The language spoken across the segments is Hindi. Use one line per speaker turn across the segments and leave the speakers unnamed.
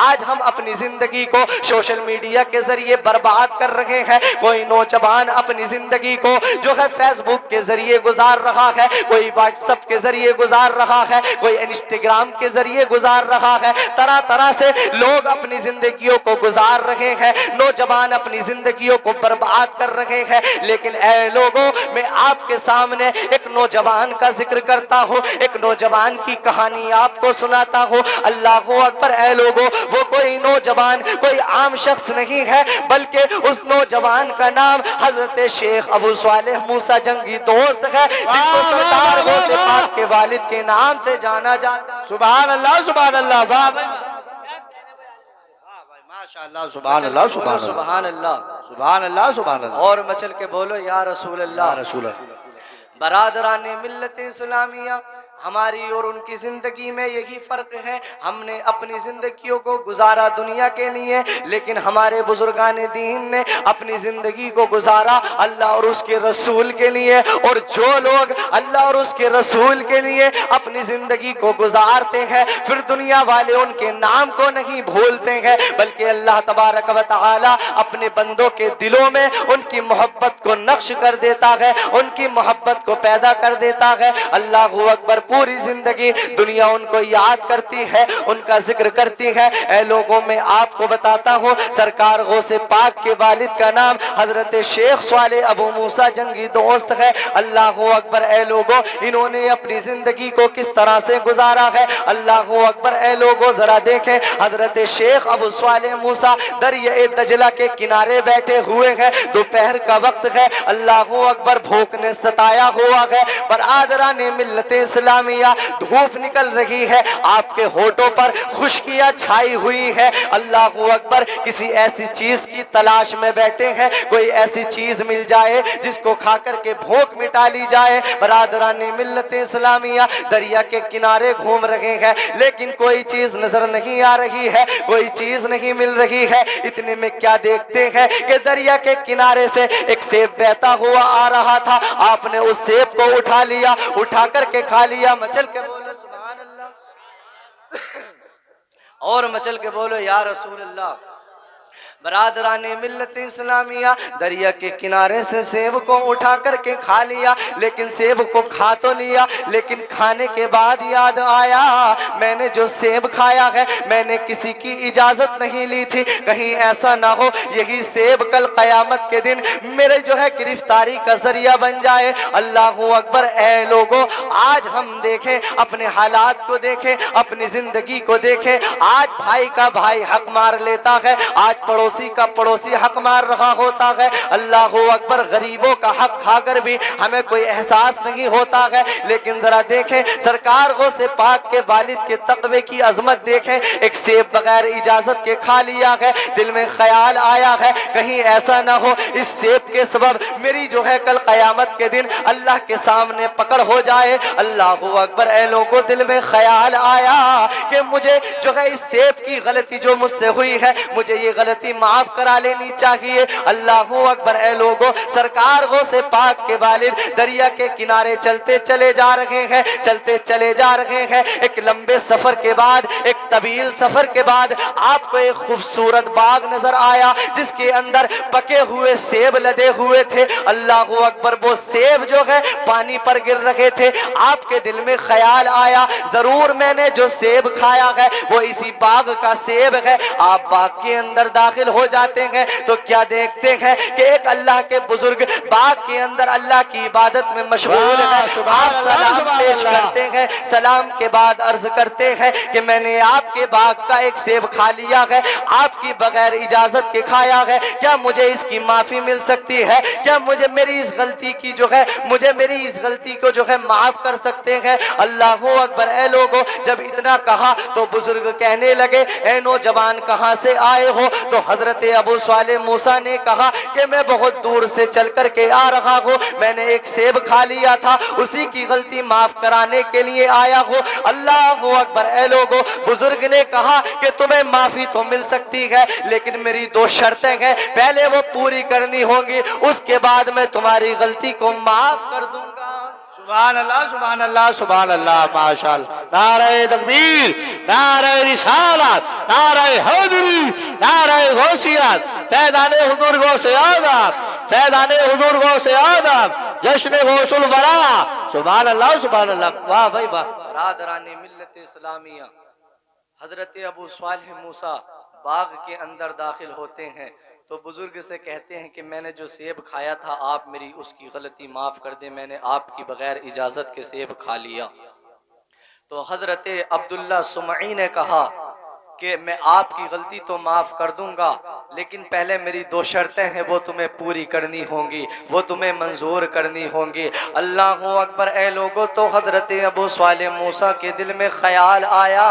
आज हम अपनी जिंदगी को सोशल मीडिया के जरिए बर्बाद कर रहे हैं। कोई नौजवान अपनी जिंदगी को जो है फेसबुक के जरिए गुजार रहा है, कोई व्हाट्सएप के जरिए गुजार रहा है, कोई इंस्टाग्राम के जरिए गुजार रहा है। तरह तरह से लोग अपनी जिंदगियों को गुजार रहे हैं, नौजवान अपनी जिंदगियों को बर्बाद कर रहे हैं। लेकिन ऐ लोगों, मैं आपके सामने एक नौजवान का जिक्र करता हूँ, एक नौजवान की कहानी आपको सुनाता हूँ। अल्लाह अकबर। ऐ लोगों, वो कोई नौजवान कोई आम शख्स नहीं है, बल्कि उस नौजवान का नाम हजरत शेख अबू सालेह मूसा जंगी दोस्त है, जिनको सरकार गौसे पाक के वालिद के नाम से जाना जाता है।
सुभान अल्लाह, सुभान अल्लाह, वाह माशाअल्लाह, सुभान अल्लाह, सुभान अल्लाह, सुभान अल्लाह, सुभान अल्लाह।
और मचल के बोलो या रसूल अल्लाह।
रसूल
बरादराने मिल्लत इस्लामिया, हमारी और उनकी जिंदगी में यही फर्क है। हमने अपनी जिंदगियों को गुजारा दुनिया के लिए, लेकिन हमारे बुजुर्गाने दीन ने अपनी जिंदगी को गुजारा अल्लाह और उसके रसूल के लिए। और जो लोग अल्लाह और उसके रसूल के लिए अपनी जिंदगी को गुजारते हैं, फिर दुनिया वाले उनके नाम को नहीं भूलते हैं, बल्कि अल्लाह तबारक व तआला अपने बंदों के दिलों में उनकी मोहब्बत को नक्श कर देता है, उनकी मोहब्बत को पैदा कर देता है। अल्लाह अकबर। पूरी जिंदगी दुनिया उनको याद करती है, उनका जिक्र करती है। ऐ लोगों, में आपको बताता हूँ, सरकार गौसे पाक के वालिद का नाम हजरत शेख सालेह अबू मूसा जंगी दोस्त है। अल्लाह अकबर। ऐ लोगों, इन्होंने अपनी जिंदगी को किस तरह से गुजारा है। अल्लाह अकबर। ऐ लोगों, जरा देखें, हजरत शेख अबू सालेह मूसा दरिया दजला के किनारे बैठे हुए हैं, दोपहर का वक्त है। अल्लाह अकबर। भूख ने सताया हुआ है, बरादराने मिल्लत इस्लामिया, धूप निकल रही है, आपके होठों पर खुशकियां छाई हुई है। अल्लाह अकबर। किसी ऐसी चीज की तलाश में बैठे हैं, कोई ऐसी चीज मिल जाए जिसको खाकर के भूख मिटा ली जाए। बरादराने मिल्लत इस्लामिया दरिया के किनारे घूम रहे हैं, लेकिन कोई चीज नजर नहीं आ रही है, कोई चीज नहीं मिल रही है। इतने में क्या देखते हैं कि दरिया के किनारे से एक सेब बहता हुआ आ रहा था। आपने उस सेब को उठा लिया, उठा करके खा लिया। मचल के बोलो सुभान अल्लाह। और मचल के बोलो या रसूल अल्लाह। बरादराने मिल्लत इस्लामिया दरिया के किनारे से सेब को उठा करके खा लिया, लेकिन सेब को खा तो लिया, लेकिन खाने के बाद याद आया, मैंने जो सेब खाया है मैंने किसी की इजाजत नहीं ली थी, कहीं ऐसा ना हो यही सेब कल कयामत के दिन मेरे जो है गिरफ्तारी का जरिया बन जाए। अल्लाह अकबर। ऐ लोगों, आज हम देखें, अपने हालात को देखें, अपनी जिंदगी को देखें। आज भाई का भाई हक मार लेता है, आज पड़ोसी का पड़ोसी हक मार रहा होता है। अल्लाह अकबर। गरीबों का हक खाकर भी हमें कोई एहसास नहीं होता है। लेकिन जरा देखें, सरकार गौसे पाक के वालिद के तक़वे की अजमत देखें। एक सेब बगैर इजाजत के खा लिया है, दिल में ख्याल आया है कहीं ऐसा ना हो इस सेब के सबब मेरी जो है कल कयामत के दिन अल्लाह के सामने पकड़ हो जाए। अल्लाह अकबर। ऐ लोगों, दिल में ख्याल आया कि मुझे जो है इस सेब की गलती जो मुझसे हुई है, मुझे ये गलती माफ करा लेनी चाहिए। अल्लाह अकबर। ऐ लोगों, सरकार गौसे पाक के वालिद दरिया के किनारे चलते चले जा रहे हैं, चलते चले जा रहे हैं। एक लंबे सफर के बाद, एक तवील सफर के बाद आपको एक खूबसूरत बाग नजर आया, जिसके अंदर पके हुए सेब लदे हुए थे। अल्लाह अकबर। वो सेब जो है पानी पर गिर रहे थे। आपके दिल में ख्याल आया, जरूर मैंने जो सेब खाया है वो इसी बाग का सेब है। आप बाग के अंदर दाखिल हो जाते हैं तो क्या देखते हैं कि एक अल्लाह के बुजुर्ग बाग के अंदर अल्लाह की इबादत में मशगूल है। आप सलाम पेश करते हैं, सलाम के बाद अर्ज करते हैं कि मैंने आपके बाग का एक सेब खा लिया है, आपकी बगैर इजाजत के खाया है, क्या मुझे इसकी माफी मिल सकती है? क्या मुझे मेरी इस गलती की जो है मुझे मेरी इस गलती को जो है माफ कर सकते हैं? अल्लाह अकबर। ऐ लोगों, जब इतना कहा तो बुजुर्ग कहने लगे, ऐ नौजवान कहाँ से आए हो? तो हजरत अबू सालेह मूसा ने कहा कि मैं बहुत दूर से चल कर के आ रहा हूँ, मैंने एक सेब खा लिया था, उसी की गलती माफ कराने के लिए आया हूँ। अल्लाह अकबर। ऐ लोगों, बुजुर्ग ने कहा कि तुम्हें माफी तो मिल सकती है, लेकिन मेरी दो शर्तें हैं, पहले वो पूरी करनी होंगी, उसके बाद मैं तुम्हारी गलती को माफ कर दूंगा।
सुभान अल्लाह सुभान अल्लाह सुभान अल्लाह माशाअल्लाह। नारे तकबीर, नारे रिसालत, नारे हैदरी, नारे गौसियत, फैज़ाने हुजूर गौसे आज़म, फैज़ाने हुजूर गौसे आज़म, जश्न गौसुल वरा। सुभान अल्लाह सुभान अल्लाह। वाह भाई वाह।
बरादराने मिल्लत इस्लामिया, हजरत अबू सालेह मूसा बाग के अंदर दाखिल होते हैं तो बुजुर्ग से कहते हैं कि मैंने जो सेब खाया था आप मेरी उसकी गलती माफ़ कर दें, मैंने आपकी बगैर इजाज़त के सेब खा लिया। तो हजरत अब्दुल्ला सुमई ने कहा कि मैं आपकी गलती तो माफ़ कर दूंगा, लेकिन पहले मेरी दो शर्तें हैं वो तुम्हें पूरी करनी होंगी, वो तुम्हें मंजूर करनी होंगी। अल्लाह अकबर। ए लोगों, तो हजरत अबू सालेह मूसा के दिल में ख्याल आया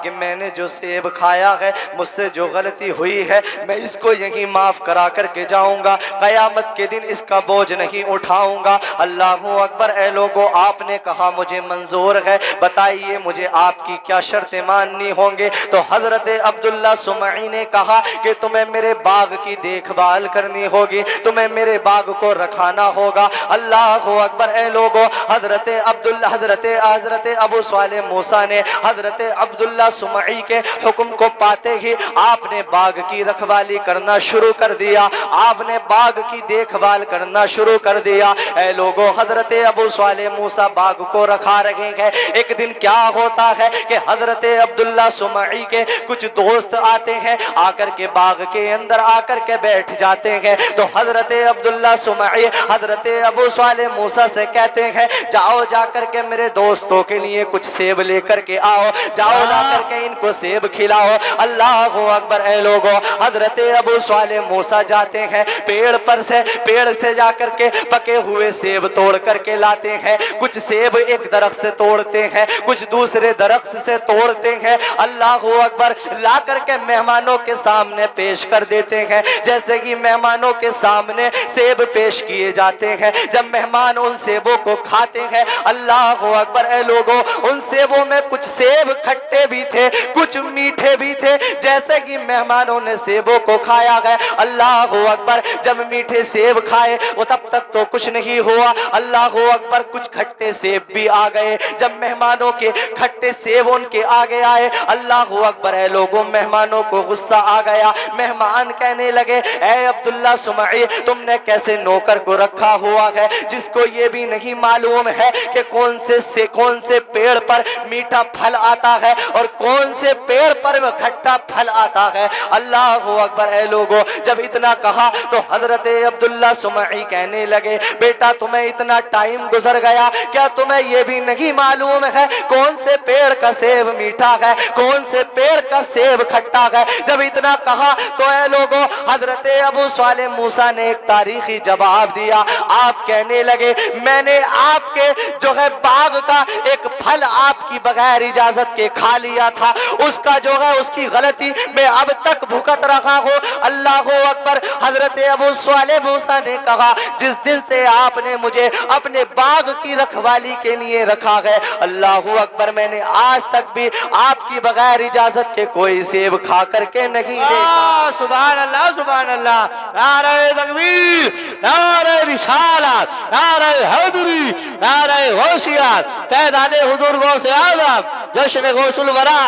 कि मैंने जो सेब खाया है, मुझसे जो गलती हुई है, मैं इसको यहीं माफ़ करा करके जाऊंगा, क़यामत के दिन इसका बोझ नहीं उठाऊंगा। अल्लाह अकबर। ए लोगों, आपने कहा मुझे मंजूर है, बताइए मुझे आपकी क्या शर्तें माननी होंगे। तो हजरत अब्दुल्ला सुमई ने कहा कि तुम्हें मेरे बाग की देखभाल करनी होगी, तुम्हें मेरे बाग को रखाना होगा। अल्लाह अकबर। ए लोगों, हजरत अबू सालेह मूसा ने हजरत अब्दुल्ला सुमई के हुक्म को पाते ही आपने बाग की रखवाली करना शुरू कर दिया, आपने बाग की देखभाल करना शुरू कर दिया। ए लोगों, हजरत अबू सालेह मूसा बाग को रखा रहे हैं। एक दिन क्या होता है कि हजरत अब्दुल्ला सुमई के कुछ दोस्त आते हैं, आकर के बाग के अंदर आकर के बैठ जाते हैं। तो हजरत अब्दुल्ला सुमई हजरत अबू सालेह मूसा से कहते हैं, जाओ जाकर के मेरे दोस्तों के लिए कुछ सेब लेकर के आओ, जाओ जाकर के इनको सेब खिलाओ। अल्लाह अकबर। ए लोगों, हजरत अबू सालेह मूसा जाते हैं, पेड़ से जाकर के पके हुए सेब तोड़ करके लाते हैं। कुछ सेब एक दरख्त से तोड़ते हैं, कुछ दूसरे दरख्त से तोड़ते हैं। अल्लाह अकबर। ला करके मेहमानों के सामने पेश कर देते हैं। जैसे कि मेहमानों के सामने सेब पेश किए जाते हैं, जब मेहमान उन सेबों को खाते हैं, अल्लाह अकबर। ए लोगों, उन सेबों में कुछ सेब खट्टे भी थे, कुछ मीठे भी थे। जैसे कि मेहमानों ने सेबों को खाया है, अल्लाह अकबर, जब मीठे सेब खाए वो तब तक तो कुछ नहीं हुआ, अल्लाह अकबर, कुछ खट्टे सेब भी आ गए। जब मेहमानों के खट्टे सेब उनके आगे आए, अल्लाह अकबर। ए लोगों, मेहमानों को गुस्सा आ गया। मेहमान कहने लगे, ए अब्दुल्ला सुमई, तुमने कैसे नौकर को रखा हुआ है जिसको ये भी नहीं मालूम है कि कौन से पेड़ पर मीठा फल आता है और कौन से पेड़ पर खट्टा फल आता है। अल्लाह अकबर। ए लोगों, जब इतना कहा तो हजरत अब्दुल्ला सुमई कहने लगे, बेटा तुम्हें इतना टाइम गुजर गया, क्या तुम्हें ये भी नहीं मालूम है कौन से पेड़ का सेब मीठा है, कौन से पेड़ का सेब खट्टा है। जब इतना कहा तो ए लोगों, हजरत अबू सालेह मूसा ने एक तारीखी जवाब दिया। आप कहने लगे, मैंने आपके जो है बाग का एक फल आपकी बगैर इजाजत के खा लिया था, उसका जो है उसकी गलती मैं अब तक भुगत रहा हूँ। अल्लाह अकबर। हजरत अबू सालेह मूसा ने कहा, जिस दिन से आपने मुझे अपने बाग की रखवाली के लिए रखा है, अल्लाह अकबर, मैंने आज तक भी आपकी बगैर इजाजत के कोई सेब खा करके नहीं देखा।
सुभान अल्लाह सुभान अल्लाह। नारे तकबीर, नारे रिसालत, नारे हैदरी, नारे गौसियत, फैज़ाने हुजूर गौसे आज़म, जश्न गौसुल वरा,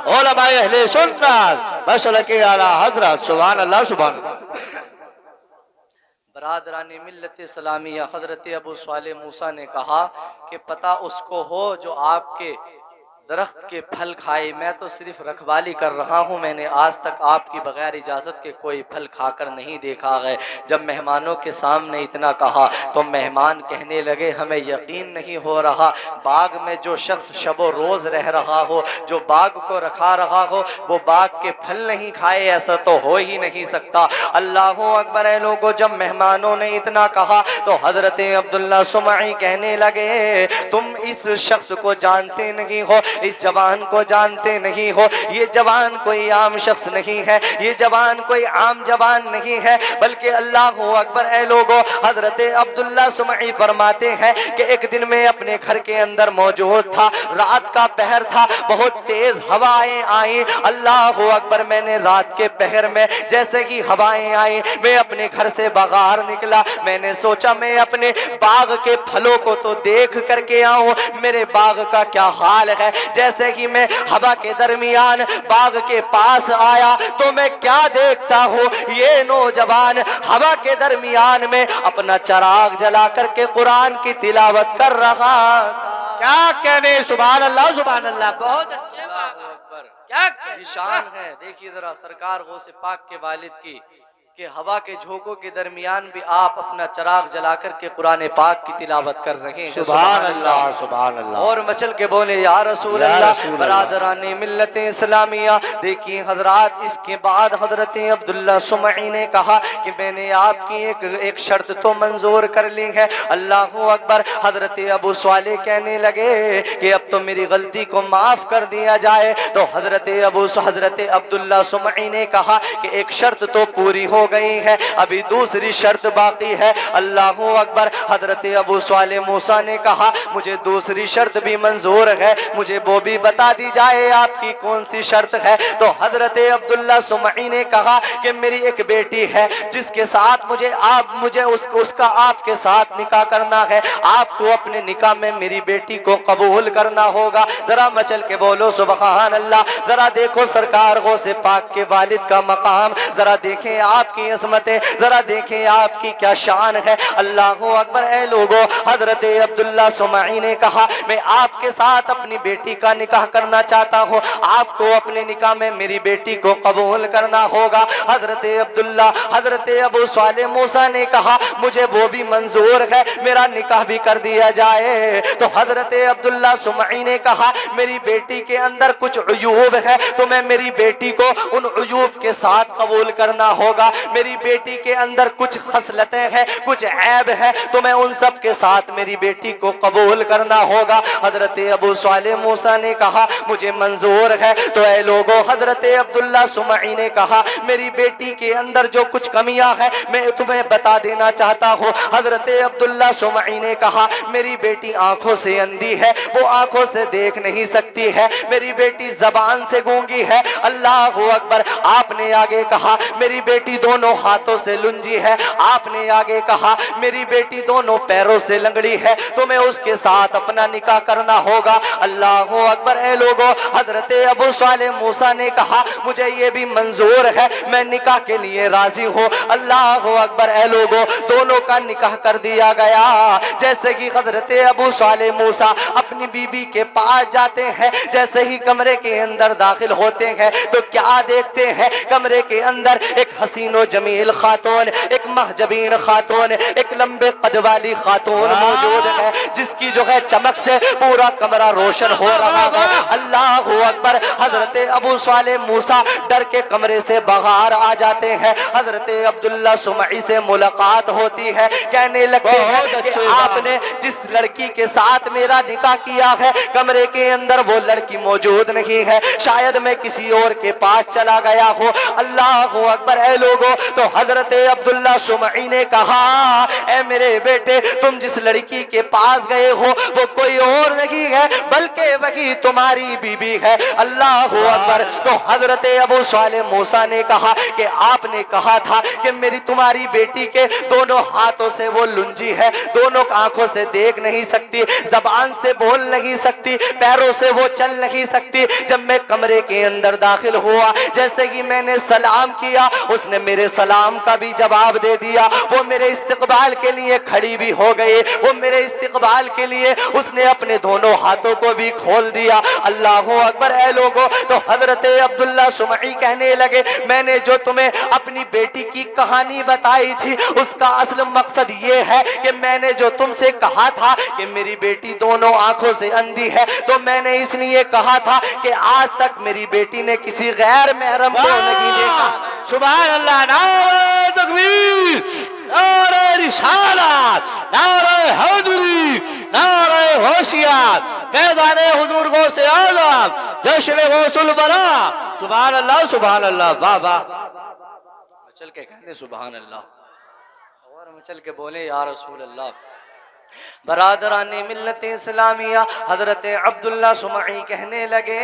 उलमाए अहले सुन्नत, मसलके आला हज़रत। सुभान अल्लाह सुभान अल्लाह।
बरादरानी मिल्लत इस्लामिया, हजरत अबू सालेह मूसा ने कहा कि पता उसको हो जो आपके दरख्त के फल खाए, मैं तो सिर्फ रखवाली कर रहा हूँ, मैंने आज तक आपकी बगैर इजाज़त के कोई फल खाकर नहीं देखा है। जब मेहमानों के सामने इतना कहा तो मेहमान कहने लगे, हमें यकीन नहीं हो रहा, बाग में जो शख्स शबो रोज़ रह रहा हो, जो बाग को रखा रहा हो, वो बाग के फल नहीं खाए, ऐसा तो हो ही नहीं सकता। अल्लाह अकबर। ए लोगों, जब मेहमानों ने इतना कहा तो हजरत अब्दुल्ला सुमई कहने लगे, तुम इस शख्स को जानते नहीं हो, इस जवान को जानते नहीं हो। ये जवान कोई आम शख्स नहीं है, ये जवान कोई आम जवान नहीं है, बल्कि अल्लाह अकबर ऐ लोगो, हजरत अब्दुल्ला सुमई फरमाते हैं कि एक दिन मैं अपने घर के अंदर मौजूद था, रात का पहर था, बहुत तेज हवाएं आई। अल्लाह अकबर, मैंने रात के पहर में जैसे कि हवाएं आई, मैं अपने घर से बाहर निकला। मैंने सोचा मैं अपने बाग के फलों को तो देख करके आऊं, मेरे बाग का क्या हाल है। जैसे कि मैं हवा के दरमियान बाग के पास आया तो मैं क्या देखता हूँ, ये नौजवान हवा के दरमियान में अपना चराग जला करके कुरान की तिलावत कर रहा था।
क्या कहने, सुभान अल्लाह सुभान अल्लाह। बहुत
अच्छे बात,
क्या
ये शान है। देखिए जरा सरकार गौसे पाक के वालिद की कि हवा के झोंकों के दरमियान भी आप अपना चराग जलाकर के कुरान पाक की तिलावत कर रहे हैं।
सुभान अल्लाह सुभान अल्लाह।
और मचल के बोले या रसूल अल्लाह। बरादराने मिल्लत इस्लामिया, देखिए हजरात, इसके बाद हजरत अब्दुल्ला सुमई ने कहा कि मैंने आपकी एक शर्त तो मंजूर कर ली है। अल्लाह अकबर। हजरत अबू स्वाले कहने लगे कि अब तो मेरी गलती को माफ कर दिया जाए। तो हजरत अब्दुल्ला सुमई ने कहा कि एक शर्त तो पूरी हो गई है, अभी दूसरी शर्त बाकी है। अल्लाह अकबर। हजरत अबू स्वाले मूसा ने कहा मुझे दूसरी शर्त भी मंजूर है, मुझे वो भी बता दी जाए आपकी कौन सी शर्त है। तो हजरत अब्दुल्ला सुमई ने कहा कि मेरी एक बेटी है जिसके साथ मुझे उसका आपके साथ निकाह करना है, आपको अपने निकाह में मेरी बेटी को कबूल करना होगा। जरा मचल के बोलो सुभान अल्लाह। जरा देखो सरकार गौसे पाक के वालिद का मकाम, जरा देखें आपकी अज़मतें, जरा देखें आपकी क्या शान है। अल्लाह अकबर। ऐ लोगों, हजरत अब्दुल्ला सुमई ने कहा मैं आपके साथ अपनी बेटी का निकाह करना चाहता हूँ, आपको अपने निकाह में मेरी बेटी को कबूल करना होगा। हजरत अबू स्वाले मूसा ने कहा मुझे वो भी मंजूर है, मेरा निकाह भी कर दिया जाए। तो हजरत अब्दुल्ला सुमई ने कहा मेरी बेटी के अंदर कुछ उयूब है, तो मैं मेरी बेटी को उन उयूब के साथ कबूल करना होगा। मेरी बेटी के अंदर कुछ खसलतें हैं, कुछ ऐब है, तो मैं उन सब के साथ मेरी बेटी को कबूल करना होगा। हजरत अबू स्वाले मूसा ने कहा मुझे मंजूर है। तो ऐ लोगों, हजरत अब्दुल्ला सुमई ने कहा मेरी बेटी के अंदर जो कुछ कमियां हैं मैं तुम्हें बता देना चाहता हूँ। हजरत अब्दुल्ला सुमई ने कहा मेरी बेटी आंखों से अंधी है, वो आंखों से देख नहीं सकती है, मेरी बेटी जबान से गूंगी है। अल्लाह अकबर। आपने आगे कहा मेरी बेटी दोनों हाथों से लुंजी है, आपने आगे कहा मेरी बेटी दोनों पैरों से लंगड़ी है, तो मैं उसके साथ अपना निकाह करना होगा। अल्लाह अकबर। ऐ लोगों, हजरत अबू स्वाले मूसा ने कहा मुझे ये भी मंजूर है, मैं निकाह के लिए राजी हूँ। अल्लाह अकबर। ऐ लोगों, दोनों का निकाह कर दिया गया। जैसे कि हजरत अबू स्वाले मूसा अपनी बीबी के पास जाते हैं, जैसे ही कमरे के अंदर दाखिल होते हैं तो क्या देखते हैं, कमरे के अंदर एक हसीनो जमील खातून, एक महजबीन खातून, एक लंबे कद वाली खातून मौजूद है, जिसकी जो है चमक से पूरा कमरा रोशन हो रहा है। अल्लाह अकबर। हजरत अबू स्वाले मूसा डर के कमरे से बाहर आ जाते हैं। हजरत अब्दुल्ला सुमई से मुलाकात होती है, कहने लगते हैं कि आपने जिस लड़की के साथ मेरा निकाह किया है कमरे के अंदर वो लड़की मौजूद नहीं है, शायद मैं किसी और के पास चला गया हूँ। अल्लाह अकबर। ऐ लोगों, तो हजरत अब्दुल्ला सुमई ने कहा ऐ मेरे बेटे, तुम जिस लड़की के पास गए हो वो कोई और नहीं है बल्कि वही तुम्हारी बीबी है। अल्लाह अकबर। तो हजरत अबू स्वाले मूसा ने कहा कि आपने कहा था कि मेरी तुम्हारी बेटी के दोनों हाथों से वो लुंजी है, दोनों आंखों से देख नहीं सकती, जबान से बोल नहीं सकती, पैरों से वो चल नहीं सकती। जब मैं कमरे के अंदर दाखिल हुआ, जैसे कि मैंने सलाम किया, उसने मेरे सलाम का भी जवाब दे दिया, वो मेरे इस्तकबाल के लिए खड़ी भी हो गई, वो मेरे इस्तकबाल के लिए उसने अपने दोनों हाथों को भी खोल दिया। अल्लाह अकबर। ऐ लोगों, तो हजरत अब्दुल्ला सुमई कहने लगे मैंने जो तुम्हें अपनी बेटी की कहानी बताई थी उसका असल मकसद ये है कि मैंने जो तुमसे कहा था कि मेरी बेटी दोनों आंखों से अंधी है, तो मैंने इसलिए कहा था कि आज तक मेरी बेटी ने किसी गैर महरम को नहीं देखा।
सुभान अल्लाह। नारे तकबीर, नारे रिसालत, नारे हैदरी, नारे होशियार, फैज़ाने हुजूर गौसे आज़म, जश्न गौसुल बरा। सुभान अल्लाह, वाह वाह।
मचल के कहते सुभान अल्लाह और मचल के बोले या रसूल अल्लाह। बरादरानी मिल्लत इस्लामिया हजरत अब्दुल्ला सुमई कहने लगे,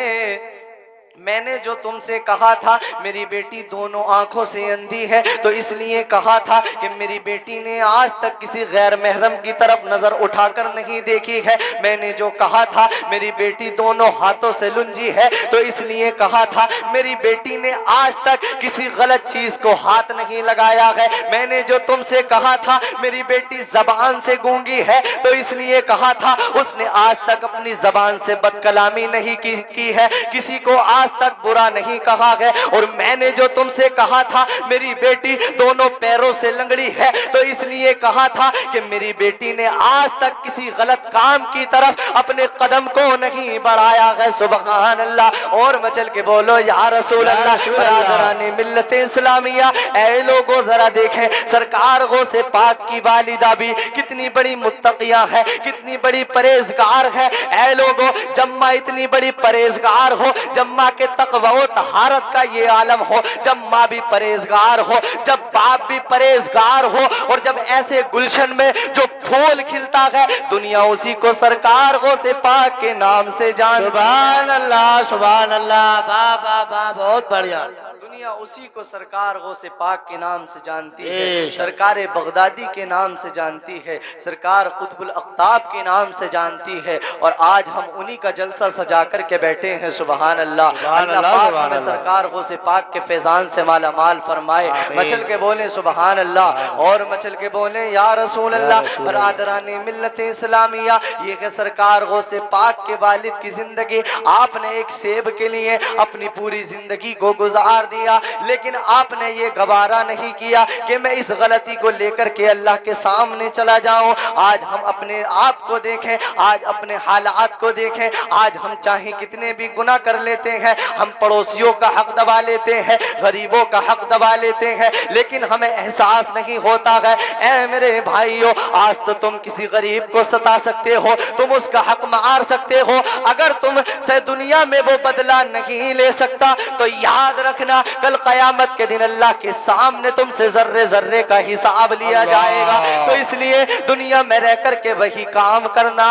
मैंने जो तुमसे कहा था मेरी बेटी दोनों आंखों से अंधी है, तो इसलिए कहा था कि मेरी बेटी ने आज तक किसी गैर महरम की तरफ नजर उठाकर नहीं देखी है। मैंने जो कहा था मेरी बेटी दोनों हाथों से लुंजी है, तो इसलिए कहा था मेरी बेटी ने आज तक किसी गलत चीज को हाथ नहीं लगाया है। मैंने जो तुमसे कहा था मेरी बेटी जबान से गूंगी है, तो इसलिए कहा था उसने आज तक अपनी जबान से बदकलामी नहीं की है, किसी को आज तक बुरा नहीं कहा है। और मैंने जो तुमसे कहा था मेरी बेटी दोनों पैरों से लंगड़ी है, तो इसलिए कहा था कि मेरी बेटी ने आज तक किसी गलत काम की तरफ अपने कदम को नहीं बढ़ाया है। सुभान अल्लाह और मचल के बोलो या रसूल अल्लाह। बरादराने मिल्लत इस्लामिया, ऐ लोगों जरा देखें सरकार गौसे पाक की वालिदा भी कितनी बड़ी मुत्तकिया है, कितनी बड़ी परहेजगार है। ऐ लोगों जम्मा इतनी बड़ी परहेजगार हो, जम्मा के तकवा व तहारत का ये आलम हो, जब माँ भी परहेजगार हो, जब बाप भी परहेजगार हो, और जब ऐसे गुलशन में जो फूल खिलता है दुनिया उसी को सरकार गौसे पाक के नाम से जान।
सुभान अल्लाह, वाह बहुत बढ़िया।
दुनिया उसी को सरकार गौसे पाक के नाम से जानती है, सरकार बगदादी के नाम से जानती है, सरकार कुतुबुल अख्ताब के नाम से जानती है। और आज हम उन्हीं का जलसा सजा कर के बैठे हैं। सुभान अल्लाह। अल्लाह पाक हमें सरकार गौसे पाक के फैजान से माला माल फरमाए। मचल के बोले सुभान अल्लाह और मचल के बोले या रसूल अल्लाह। बरादराने मिल्लत इस्लामिया, ये है सरकार गौसे पाक के वालिद की जिंदगी। आपने एक सेब के लिए अपनी पूरी जिंदगी को गुजार दिया, लेकिन आपने ये गवारा नहीं किया कि मैं इस गलती को लेकर के अल्लाह के सामने चला जाऊं। आज हम अपने आप को देखें, आज अपने हालात को देखें। आज हम चाहे कितने भी गुनाह कर लेते हैं, हम पड़ोसियों का हक दबा लेते हैं, गरीबों का हक दबा लेते हैं, लेकिन हमें एहसास नहीं होता है। ऐ मेरे भाइयों, आज तो तुम किसी गरीब को सता सकते हो, तुम उसका हक मार सकते हो, अगर तुम से दुनिया में वो बदला नहीं ले सकता तो याद रखना कल कयामत के दिन अल्लाह के सामने तुमसे जर्रे जर्रे का हिसाब लिया जाएगा। तो इसलिए दुनिया में रह करके वही काम करना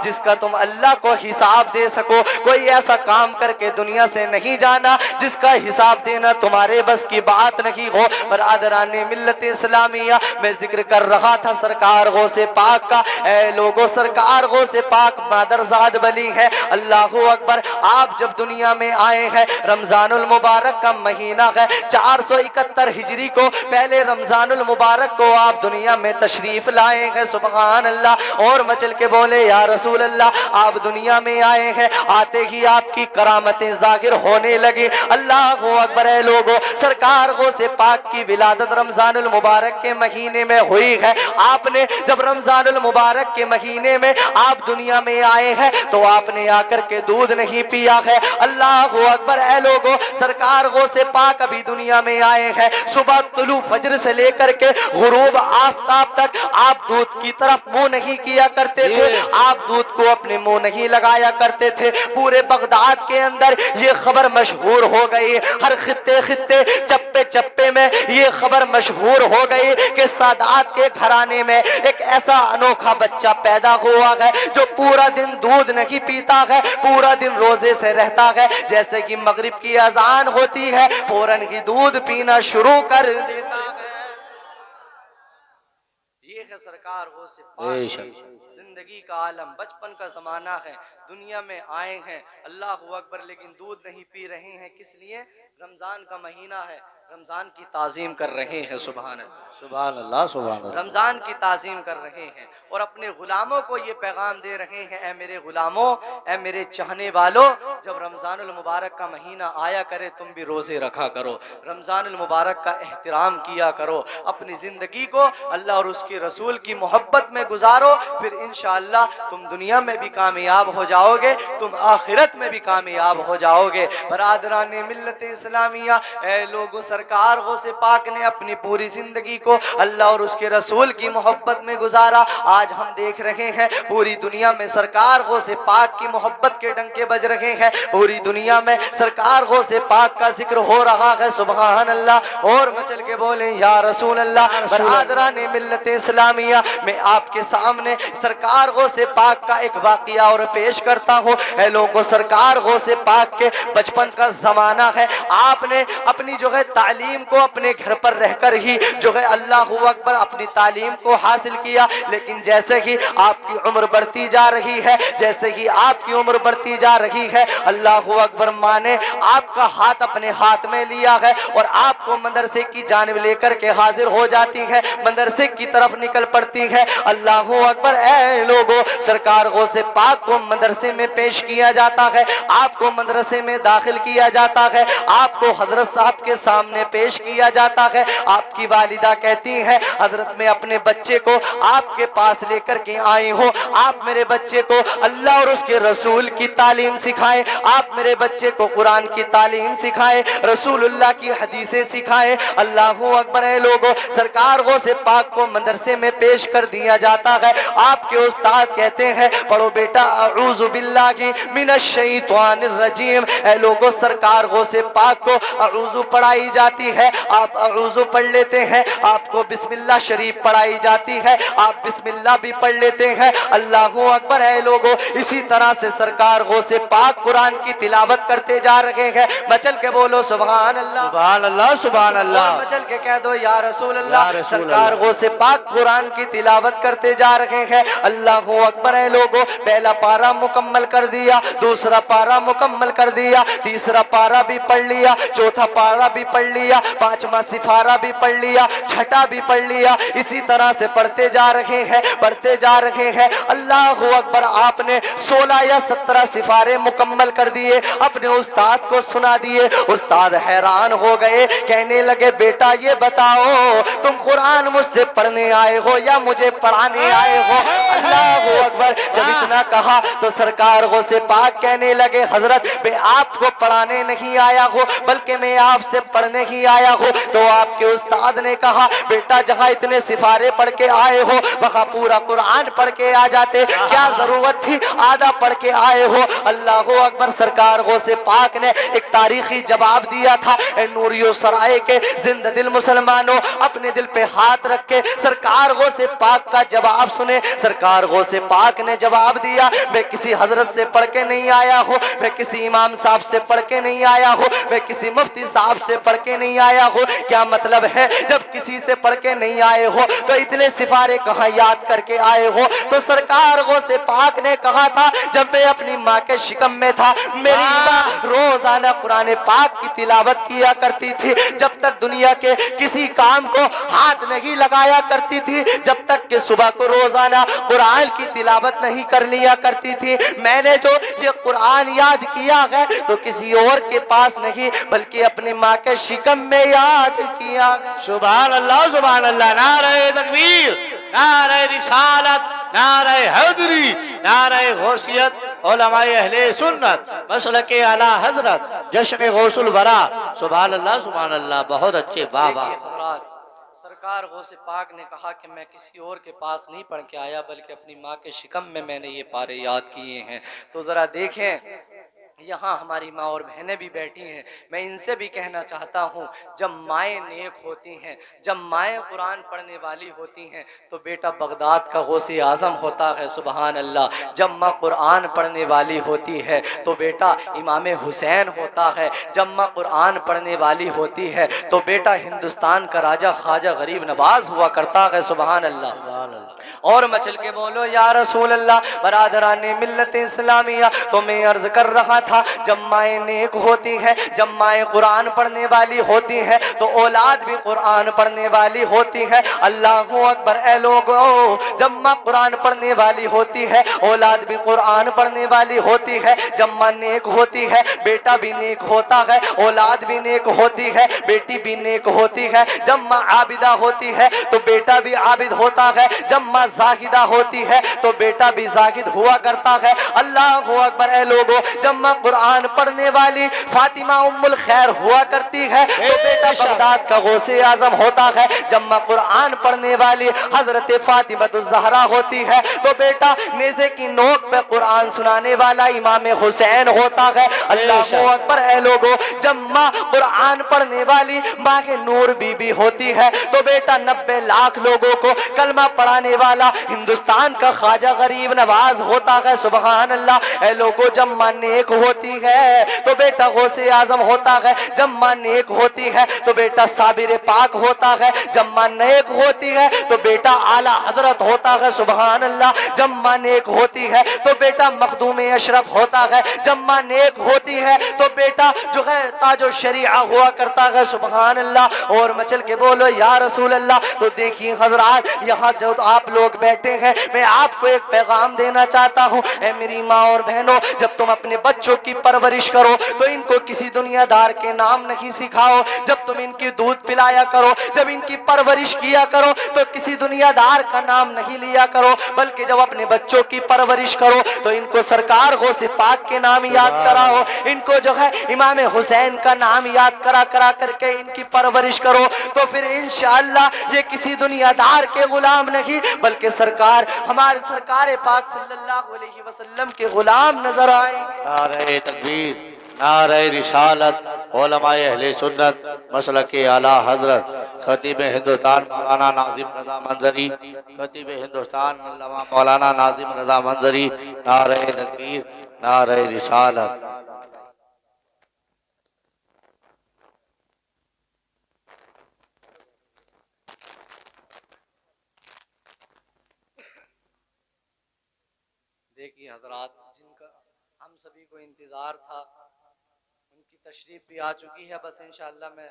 जिसका तुम अल्लाह को हिसाब दे सको। कोई ऐसा काम करके दुनिया से नहीं जाना जिसका हिसाब देना तुम्हारे बस की बात नहीं हो। बरादराने मिल्लत इस्लामिया, मैं जिक्र कर रहा था सरकार गौसे पाक का। ऐ लोगों सरकार गौसे पाक मादरजाद बली है। अल्लाहु अकबर। आप जब दुनिया में आए हैं रमजानुल मुबारक का महीना है, 471 हिजरी को पहले रमजानुल मुबारक को आप दुनिया में तशरीफ लाए हैं। सुभान अल्लाह और मचल के बोले या रसूल अल्लाह। आप दुनिया में आए हैं, आते ही आपकी करामतें जाहिर होने लगी। अल्लाहु अकबर। है लोगों सरकार गौसे पाक की विलादत रमजानुल मुबारक के महीने में हुई है। आपने जब रमजानुल मुबारक के महीने में आप दुनिया में आए हैं तो आपने आकर के दूध नहीं पिया है। अल्लाहु अकबर। है लोगों सरकार गौसे पाक अभी दुनिया में आए हैं, सुबह तुलू फजर से लेकर के गुरूब आफताब तक आप दूध की तरफ मुंह नहीं किया करते थे, आप दूध को अपने मुंह नहीं लगाया करते थे। पूरे बगदाद के अंदर ये खबर मशहूर हो गई, हर खित्ते खित्ते चप्पे चप्पे में ये खबर मशहूर हो गई कि सादात के घराने में एक ऐसा अनोखा बच्चा पैदा हुआ है जो पूरा दिन दूध नहीं पीता है, पूरा दिन रोजे से रहता है। जैसे कि मगरिब की अजान होती है फौरन ही दूध पीना शुरू कर देता है। ये है सरकार गौसे पाक जिंदगी का आलम। बचपन का जमाना है, दुनिया में आए हैं अल्लाहु अकबर, लेकिन दूध नहीं पी रहे हैं। किस लिए? रमजान का महीना है, रमजान की ताजीम कर रहे हैं। सुभान अल्लाह,
सुभान अल्लाह, सुभान अल्लाह।
रमजान की ताजीम कर रहे हैं और अपने गुलामों को ये पैगाम दे रहे हैं, ऐ मेरे गुलामों, ऐ मेरे चाहने वालों, जब रमजानुल मुबारक का महीना आया करे तुम भी रोजे रखा करो, रमजानुल मुबारक का एहतराम किया करो, अपनी जिंदगी को अल्लाह और उसके रसूल की मोहब्बत में गुजारो, फिर इंशाअल्लाह तुम दुनिया में भी कामयाब हो जाओगे, तुम आखिरत में भी कामयाब हो जाओगे। बरादराने मिल्लत इस्लामिया। ए लोगों, सरकार गौसे पाक ने अपनी पूरी जिंदगी को अल्लाह और उसके रसूल की मोहब्बत में गुजारा। आज हम देख रहे हैं पूरी दुनिया में सरकार गौसे पाक की मोहब्बत के डंके बज रहे हैं। पूरी दुनिया में सरकार गौसे पाक का जिक्र हो रहा है। सुभान अल्लाह। और मचल के बोले या रसूल अल्लाह। बरादरान मिल्लत इस्लामिया, मैं आपके सामने सरकार गौसे पाक का एक वाकया और पेश करता हूँ। लोगों, सरकार गौसे पाक के बचपन का जमाना है। आपने अपनी जो है तालीम को अपने घर पर रहकर ही जो है अल्लाह अकबर अपनी तालीम को हासिल किया। लेकिन जैसे ही आपकी उम्र बढ़ती जा रही है, जैसे ही आपकी उम्र बढ़ती जा रही है, अल्लाह अकबर माँ ने आपका हाथ अपने हाथ में लिया है और आपको मदरसे की जानिब लेकर के हाजिर हो जाती है, मदरसे की तरफ निकल पड़ती है। अल्लाह अकबर। ऐ लोगों, सरकार गौसे पाक को मदरसे में पेश किया जाता है, आपको मदरसे में दाखिल किया जाता है, आपको हजरत साहब के सामने पेश किया जाता है। आपकी वालिदा कहती है, हजरत मैं अपने बच्चे को आपके पास लेकर के आई हूँ, आप मेरे बच्चे को अल्लाह और उसके रसूल की तालीम सिखाएं, आप मेरे बच्चे को कुरान की तालीम सिखाएं, रसूलुल्लाह की हदीसें सिखाएं। अल्लाह अकबर। है लोगों, सरकार गौसे पाक को मदरसे में पेश कर दिया जाता है। आपके उस्ताद कहते हैं, पढ़ो बेटा अऊज़ु बिल्लाहि मिनश शैतानिर रजीम। ऐ लोगों, सरकार गौसे पाक को अऊज़ु पढ़ाई जाती है, आप अऊज़ु पढ़ लेते हैं। आपको बिस्मिल्लाह शरीफ पढ़ाई जाती है, आप बिस्मिल्लाह भी पढ़ लेते हैं। अल्लाह अकबर। है लोगों, इसी तरह से सरकार गौसे पाक कुरान की तिलावत करते जा रहे हैं। मचल के बोलो सुभान अल्लाह,
सुभान अल्लाह, सुभान अल्लाह।
मचल के कह दो या रसूल अल्लाह। सरकार गौसे पाक कुरान की तिलावत करते जा रहे हैं। अल्लाह अकबर। है लोगों, पहला पारा मुकम्मल कर दिया, दूसरा पारा मुकम्मल कर दिया, तीसरा पारा भी पढ़ लिया, चौथा पारा भी पढ़ लिया, पांचवा सिफारा भी पढ़ लिया, छठा भी पढ़ लिया। इसी तरह से पढ़ते जा रहे हैं, पढ़ते जा रहे हैं। अल्लाह अकबर। आपने 16 या 17 सिफारे मुकम्मल कर दिए, अपने उस्ताद को सुना दिए। उस्ताद हैरान हो गए, कहने लगे बेटा ये बताओ तुम कुरान मुझसे पढ़ने आए हो या मुझे पढ़ाने आए हो? अल्लाह अकबर। जब इतना कहा तो सरकार गौसे पाक कहने लगे, हजरत मैं आपको पढ़ाने नहीं आया हूँ बल्कि मैं आपसे पढ़ने ही आया हूँ। तो आपके उस्ताद ने कहा, बेटा जहाँ इतने सिफारे पढ़ के आए हो वहाँ पूरा कुरान पढ़ के आ जाते, क्या जरूरत थी आधा पढ़ के आए हो? अल्लाह अकबर। सरकार गौसे पाक ने एक तारीखी जवाब दिया था। नूरियो सराय के जिंदा दिल मुसलमानों, अपने दिल पे हाथ रख के सरकार गौसे पाक का जवाब सुने। सरकार गौसे पाक ने जवाब दिया, मैं किसी हजरत से पढ़ के नहीं आया हूँ, मैं किसी इमाम साहब से पढ़ के नहीं आया हूँ, मैं किसी मुफ्ती साहब से पढ़ के नहीं आया हूँ। क्या मतलब है, जब किसी से पढ़ के नहीं आए हो तो इतने सिफारे कहाँ याद करके आए हो? तो सरकार गौसे पाक ने कहा था, जब मैं अपनी माँ के शिकम में था मेरी माँ रोजाना कुरान पाक की तिलावत किया करती थी। जब तक दुनिया के किसी काम को हाथ नहीं लगाया करती थी, जब तक कि सुबह को रोजाना कुरान की तिलावत नहीं कर लिया करती थी। मैंने जो ये कुरान याद किया है तो किसी और के पास नहीं बल्कि अपनी माँ के शिकम में याद किया।
सुभान अल्लाह, सुभान अल्लाह। नारे तकबीर, नारे रिसालत, नारे हैदरी, नारे गौसियत, उलमाए अहले सुन्नत, मसलके आला हजरत, जश्न गौसुल वरा। सुभान अल्लाह, सुभान अल्लाह। बहुत अच्छे, वाह वाह।
सरकार गौसे पाक ने कहा कि मैं किसी और के पास नहीं पढ़ के आया बल्कि अपनी माँ के शिकम में मैंने ये पारे याद किए हैं। तो ज़रा देखें, यहाँ हमारी माँ और बहनें भी बैठी हैं, मैं इनसे भी कहना चाहता हूँ, जब माएँ नेक होती हैं, जब माएँ कुरान पढ़ने वाली होती हैं तो बेटा बगदाद का गौसे आज़म होता है। सुबहान अल्लाह। जब माँ कुरान पढ़ने वाली होती है तो बेटा इमाम हुसैन होता है। जब माँ कुरान पढ़ने वाली होती है तो बेटा हिंदुस्तान का राजा ख्वाजा गरीब नवाज हुआ करता है। सुबहान अल्लाह। और मचल के बोलो या रसूल अल्लाह। बरादराने मिल्लत इस्लामिया, तो मैं अर्ज कर रहा था, जब माएँ नेक होती हैं, जब माएँ कुरान पढ़ने वाली होती हैं तो औलाद भी कुरान पढ़ने वाली होती है। अल्लाह अकबर। ऐ लोगों, जब माँ कुरान पढ़ने वाली होती है औलाद भी कुरान पढ़ने वाली होती है। जब माँ नेक होती है बेटा भी नेक होता है, औलाद भी नेक होती है, बेटी भी नेक होती है। जब माँ आबिदा होती है तो बेटा भी आबिद होता है। जब माँ जाहिदा होती है तो बेटा भी जाहिद हुआ करता है। अल्लाह अकबर। ऐ लोगों, जब माँ कुरान पढ़ने वाली फातिमा उम्मुल खैर हुआ करती है तो बेटा बगदाद का गौसे आजम होता है। जब माँ कुरान पढ़ने वाली हजरत फातिमा ज़हरा होती है तो बेटा नेज़े की नोक पे कुरान सुनाने वाला इमाम हुसैन होता है। अल्लाह अकबर। ऐ लोगों, जब माँ कुरान पढ़ने वाली माँ के नूर बीबी होती है तो बेटा 90 लाख लोगों को कलमा पढ़ाने वाला हिंदुस्तान का ख्वाजा गरीब नवाज होता है। सुबहान अल्लाह। ऐ लोगों, जब माँ नेक होती है तो बेटा गौसे आजम होता है। जब माँ नेक होती है तो बेटा साबिर पाक होता है। जब माँ नेक होती है तो बेटा आला हजरत होता है। सुबहान अल्लाह। जब माँ नेक होती है तो बेटा मखदूम अशरफ होता है। जब माँ नेक होती है तो बेटा जो है ताजो शरीआ हुआ करता है। सुबहान अल्लाह। और मचल के बोलो या रसूल अल्लाह। तो देखिए हजरात, यहाँ जो आप लोग बैठे हैं, मैं आपको एक पैगाम देना चाहता हूँ। ऐ मेरी माँ और बहनों, जब तुम अपने बच्चों की परवरिश करो तो इनको किसी दुनियादार के नाम नहीं सिखाओ। जब तुम इनकी दूध पिलाया करो, जब इनकी परवरिश किया करो तो किसी दुनियादार का नाम नहीं लिया करो, बल्कि जब अपने बच्चों की परवरिश करो तो इनको सरकार गौसे पाक के नाम याद कराओ। इनको जो है इमाम हुसैन का नाम याद करा करके इनकी परवरिश करो तो फिर इंशाअल्लाह ये किसी दुनियादार के गुलाम नहीं बल्कि सरकार हमारे सरकार पाक सल्लल्लाहु अलैहि वसल्लम के गुलाम नजर आएंगे।
नारे तकबीर, नारे रिसालत, उलमाए अहले सुन्नत मसलक आला हजरत खतीब हिंदुस्तान मौलाना नाजिम रज़ा मंजरी, खतीब हिंदुस्तान अल्लामा मौलाना नाजिम रज़ा मंजरी। नारे तकबीर, नारे रिसालत।
देखिए हजरात, जिनका हम सभी को इंतज़ार था उनकी तशरीफ भी आ चुकी है। बस इंशाअल्लाह मैं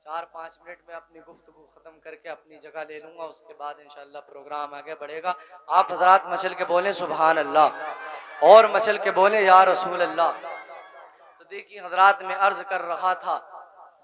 4-5 मिनट में अपनी गुफ्तगू ख़त्म करके अपनी जगह ले लूँगा, उसके बाद इंशाअल्लाह प्रोग्राम आगे बढ़ेगा। आप हजरात मचल के बोलें सुबहान अल्लाह और मचल के बोलें या रसूल अल्लाह। तो देखिए हजरात, मैं अर्ज़ कर रहा था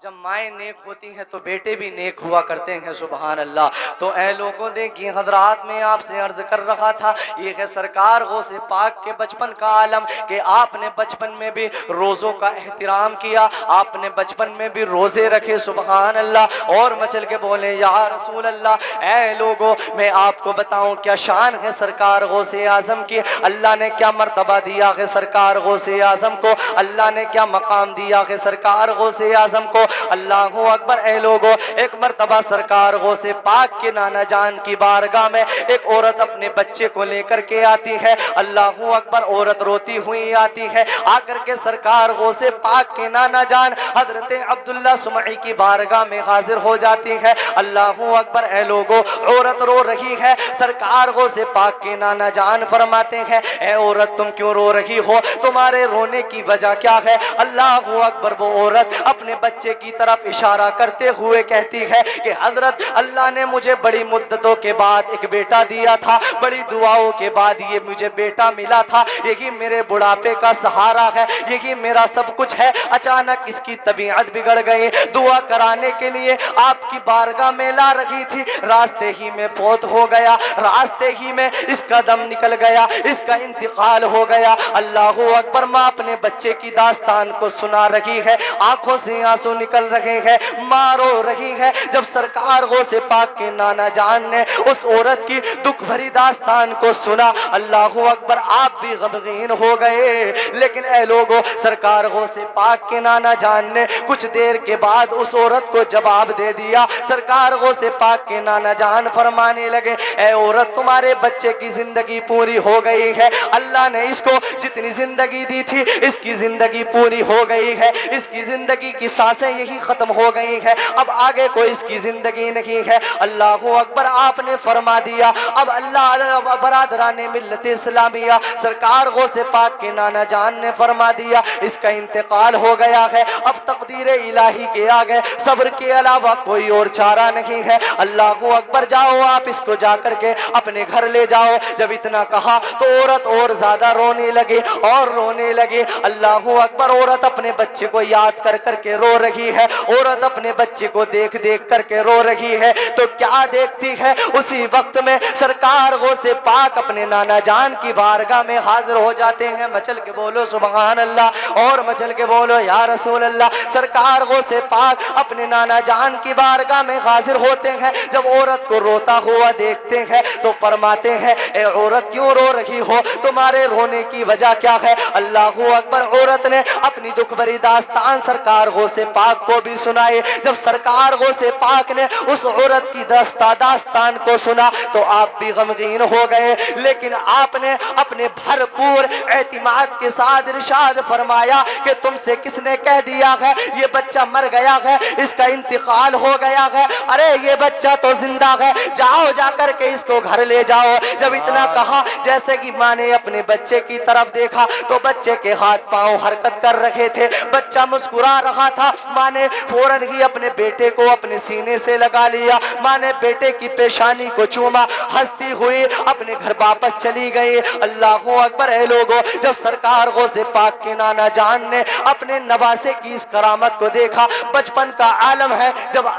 जब माएँ नेक होती हैं तो बेटे भी नेक हुआ करते हैं। सुबहान अल्लाह। तो ऐ लोगों, देखिए हजरात, मैं आपसे अर्ज कर रहा था ये है सरकार गौसे पाक के बचपन का आलम कि आपने बचपन में भी रोज़ों का एहतराम किया, आपने बचपन में भी रोज़े रखे। सुबहान अल्लाह। और मचल के बोले या रसूल अल्लाह। ऐ लोगों, मैं आपको बताऊं क्या शान है सरकार गौसे आज़म की। अल्लाह ने क्या मर्तबा दिया है सरकार गौसे आज़म को, अल्लाह ने क्या मकाम दिया है सरकार गौसे आज़म को। अल्लाहु अकबर। ऐ लोगों, एक मर्तबा सरकार गौसे पाक के नाना जान की बारगाह में एक औरत अपने बच्चे को लेकर के आती है। अल्लाहु अकबर। औरत रोती हुई आती है, आकर के सरकार गौसे पाक के नाना जान हजरत अब्दुल्ला सुमई की बारगाह में हाजिर हो जाती है। अल्लाहु अकबर। ऐ लोगों, औरत रो रही है। सरकार गौसे पाक के नाना जान फरमाते हैं, ऐ औरत तुम क्यों रो रही हो, तुम्हारे रोने की वजह क्या है। अल्लाहु अकबर। वो औरत अपने बच्चे की तरफ इशारा करते हुए कहती है कि हजरत अल्लाह ने मुझे बड़ी मुद्दतों के बाद एक बेटा दिया था, बड़ी दुआओं के बाद ये मुझे बेटा मिला था, यही मेरे बुढ़ापे का सहारा है, यही मेरा सब कुछ है। अचानक इसकी तबीयत बिगड़ गई, दुआ कराने के लिए आपकी बारगाह में ला रही थी, रास्ते ही में फौत हो गया, रास्ते ही में इसका दम निकल गया, इसका इंतकाल हो गया। अल्लाहु अकबर। माँ अपने बच्चे की दास्तान को सुना रही है, आंखों से आंसू निकल रहे हैं, माँ रो रही है। जब सरकार गौसे पाक के नाना जान ने उस औरत की दुख भरी दास्तान को सुना, अल्लाहु अकबर, आप भी गमगीन हो गए। लेकिन ऐ लोगों, सरकार गौसे पाक के नाना जान ने कुछ देर के बाद उस औरत को जवाब दे दिया। सरकार गौसे पाक के नाना जान फरमाने लगे, ऐ औरत, तुम्हारे बच्चे की जिंदगी पूरी हो गई है, अल्लाह ने इसको जितनी जिंदगी दी थी इसकी जिंदगी पूरी हो गई है, इसकी जिंदगी की सांसें यही खत्म हो गई है, अब आगे कोई इसकी जिंदगी नहीं है। अल्लाहु अकबर। आपने फरमा दिया। अब अल्लाह बरादराने मिल्लत इस्लामिया सरकार गौसे पाक के नाना जान ने फरमा दिया इसका इंतकाल हो गया है, अब तकदीर इलाही के आगे सब्र के अलावा कोई और चारा नहीं है। अल्लाहु अकबर। जाओ आप इसको जाकर के अपने घर ले जाओ। जब इतना कहा तो औरत और ज्यादा रोने लगी और रोने लगी। अल्लाहु अकबर। औरत अपने बच्चे को याद कर करके रो रही है, औरत अपने बच्चे को देख देख करके रो रही है, तो क्या देखती है, उसी वक्त में सरकार गौसे पाक अपने नाना जान की बारगाह में हाजिर हो जाते हैं। मचल के बोलो सुभान अल्लाह, और मचल के बोलो या रसूल अल्लाह। सरकार गौसे पाक अपने नाना जान की बारगाह में हाजिर होते हैं। जब औरत को रोता हुआ देखते हैं तो फरमाते हैं, ए औरत क्यों रो रही हो, तुम्हारे रोने की वजह क्या है। अल्लाहू अकबर। औरत ने अपनी दुख भरी दास्तान सरकार गौसे पाक को भी सुनाई। जब सरकार गौसे पाक ने उस औरत की दास्तान को सुना तो आप भी गमगीन हो गए, लेकिन आपने अपने भरपूर एतिमाद के साथ इरशाद फरमाया कि तुमसे किसने कह दिया है ये बच्चा मर गया है, इसका इंतकाल हो गया है, अरे ये बच्चा तो जिंदा है, जाओ जाकर के इसको घर ले जाओ। जब इतना कहा, जैसे कि माँ ने अपने बच्चे की तरफ देखा तो बच्चे के हाथ पांव हरकत कर रहे थे, बच्चा मुस्कुरा रहा था। माँ ने फौरन ही अपने बेटे को अपने सीने से लगा लिया, माँ ने बेटे की पेशानी को चूमा, हंसती हुई अपने घर वापस चली गई। अल्लाहू अकबर। है लोगों, जब सरकार गौसे पाक के नाना जान ने अपने नवासे की इस करामत को देखा, बचपन का आलम है, जब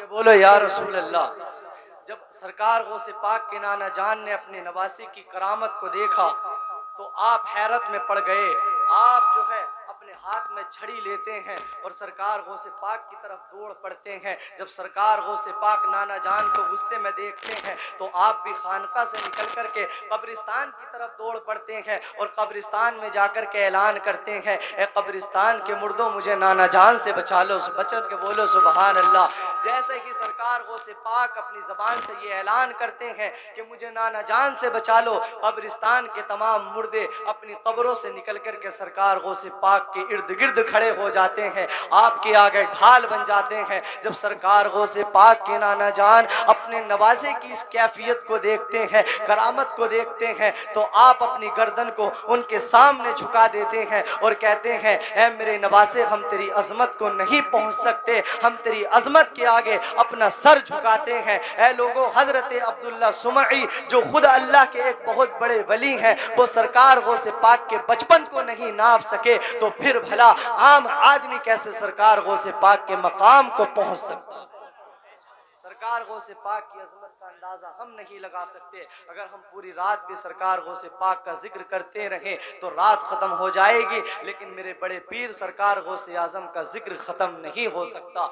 बोलो या रसूल अल्लाह। जब सरकार गौसे पाक के नाना जान ने अपने नवासे की करामत को देखा तो आप हैरत में पड़ गए। आप जो है अपने हाथ में छड़ी लेते हैं और सरकार गौसे पाक की तरफ दौड़ पड़ते हैं। जब सरकार गौसे पाक नाना जान को गुस्से में देखते हैं तो आप भी खानका से निकल करके कब्रिस्तान की तरफ दौड़ पड़ते हैं और कब्रिस्तान में जाकर के ऐलान करते हैं, ए कब्रिस्तान के मुर्दों मुझे नाना जान से बचा लो, बचन के बोलो सुभान अल्लाह। जैसे ही सरकार गौसे पाक अपनी जबान से ये ऐलान करते हैं कि मुझे नाना जान से बचा लो, कब्रिस्तान के तमाम मुर्दे अपनी कब्रों से निकल करके सरकार गौसे पाक के इर्द गिर्द खड़े हो जाते हैं, आपके आगे ढाल बन जाते हैं। जब सरकार गौसे पाक के नाना जान अपने नवासे की इस कैफियत को देखते हैं, करामत को देखते हैं, तो आप अपनी गर्दन को उनके सामने झुका देते हैं और कहते हैं, ऐ मेरे नवासे, हम तेरी अजमत को नहीं पहुंच सकते, हम तेरी अजमत के आगे अपना सर झुकाते हैं। ऐ लोगों, हजरत अब्दुल्ला सुमई जो खुद अल्लाह के एक बहुत बड़े वली हैं, वो सरकार गौसे पाक के बचपन को नहीं नाप सके, तो फिर भला आम आदमी कैसे सरकार गौसे पाक के मकाम को पहुंच सकता। सरकार गौसे पाक की अजमत का अंदाजा हम नहीं लगा सकते। अगर हम पूरी रात भी सरकार गौसे पाक का जिक्र करते रहें तो रात खत्म हो जाएगी, लेकिन मेरे बड़े पीर सरकार गौसे आजम का जिक्र खत्म नहीं हो सकता।